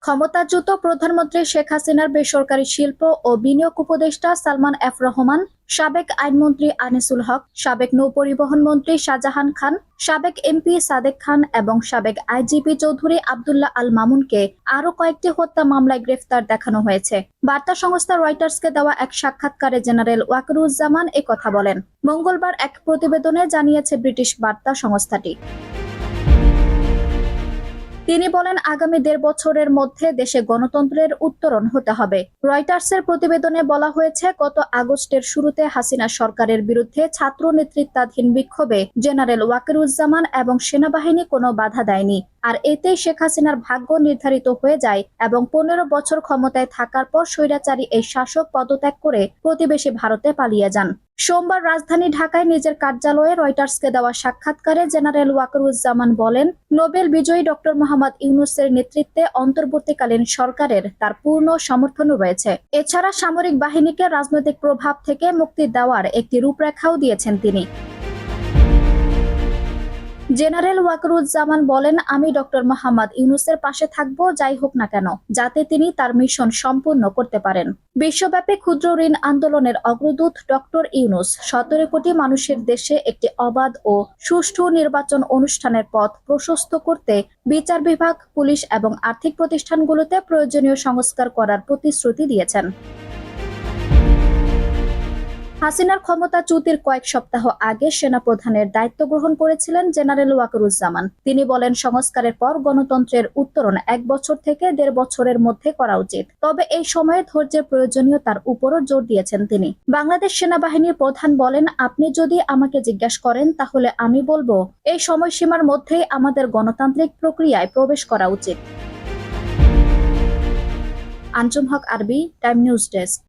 ক্ষমতাচ্যুত প্রধানমন্ত্রী শেখ হাসিনার বেসরকারি শিল্প ও বিনিয়োগ উপদেষ্টা সালমান এফ রহমান, সাবেক আইনমন্ত্রী আনিসুল হক, সাবেক নৌপরিবহন মন্ত্রী শাহজাহান খান, সাবেক এমপি সাদেক খান এবং সাবেক আইজিপি চৌধুরী আব্দুল্লাহ আল মামুনকে আরও কয়েকটি হত্যা মামলায় গ্রেফতার দেখানো হয়েছে। বার্তা সংস্থা রয়টার্সকে দেওয়া এক সাক্ষাৎকারে জেনারেল ওয়াকারুজ্জামান কথা বলেন। মঙ্গলবার এক প্রতিবেদনে জানিয়েছে ব্রিটিশ বার্তা সংস্থাটি। তিনি বলেন, আগামী ১.৫ বছরের মধ্যে দেশে গণতন্ত্রের উত্তরণ হতে হবে। রয়টার্সের প্রতিবেদনে বলা হয়েছে, গত আগস্টের শুরুতে হাসিনা সরকারের বিরুদ্ধে ছাত্র নেতৃত্বাধীন বিক্ষোভে জেনারেল ওয়াকারুজ্জামান এবং সেনাবাহিনী কোনো বাধা দেয়নি। আর এতেই শেখ হাসিনার ভাগ্য নির্ধারিত হয়ে যায় এবং ১৫ বছর ক্ষমতায় থাকার পর স্বৈরাচারী এই শাসক পদত্যাগ করে প্রতিবেশী ভারতে পালিয়ে যান। সোমবার রাজধানী ঢাকায় নিজের কার্যালয়ে রয়টার্সকে দেওয়া সাক্ষাৎকারে জেনারেল ওয়াকারুজ্জামান বলেন, নোবেল বিজয়ী ডক্টর মোহাম্মদ ইউনূসের নেতৃত্বে অন্তর্বর্তীকালীন সরকারের তার পূর্ণ সমর্থন রয়েছে। এছাড়া সামরিক বাহিনীকে রাজনৈতিক প্রভাব থেকে মুক্তি দেওয়ার একটি রূপরেখাও দিয়েছেন তিনি। জেনারেল ওয়াকারুজ্জামান বলেন, আমি ডক্টর মোহাম্মদ ইউনূসের পাশে থাকব, যাই হোক না কেন, যাতে তিনি তার মিশন সম্পূর্ণ করতে পারেন। বিশ্বব্যাপী ক্ষুদ্র ঋণ আন্দোলনের অগ্রদূত ডক্টর ইউনূস ১৭ কোটি মানুষের দেশে একটি অবাধ ও সুষ্ঠু নির্বাচন অনুষ্ঠানের পথ প্রশস্ত করতে বিচার বিভাগ, পুলিশ এবং আর্থিক প্রতিষ্ঠানগুলোতে প্রয়োজনীয় সংস্কার করার প্রতিশ্রুতি দিয়েছেন। হাসিনার ক্ষমতাচ্যুতির কয়েক সপ্তাহ আগে সেনাপ্রধানের দায়িত্ব গ্রহণ করেছিলেন জেনারেল ওয়াকারুজ্জামান। তিনি বলেন, সংস্কারের পর গণতন্ত্রের উত্তরণ ১ বছর থেকে ১.৫ বছরের মধ্যে করা উচিত। তবে এই সময়ে ধৈর্যের প্রয়োজনীয়তার উপরও জোর দিয়েছেন তিনি। বাংলাদেশ সেনাবাহিনীর প্রধান বলেন, আপনি যদি আমাকে জিজ্ঞাসা করেন তাহলে আমি বলবো, এই সময়সীমার মধ্যেই আমাদের গণতান্ত্রিক প্রক্রিয়ায় প্রবেশ করা উচিত। আঞ্জুম হক আরবি, টাইম নিউজ ডেস্ক।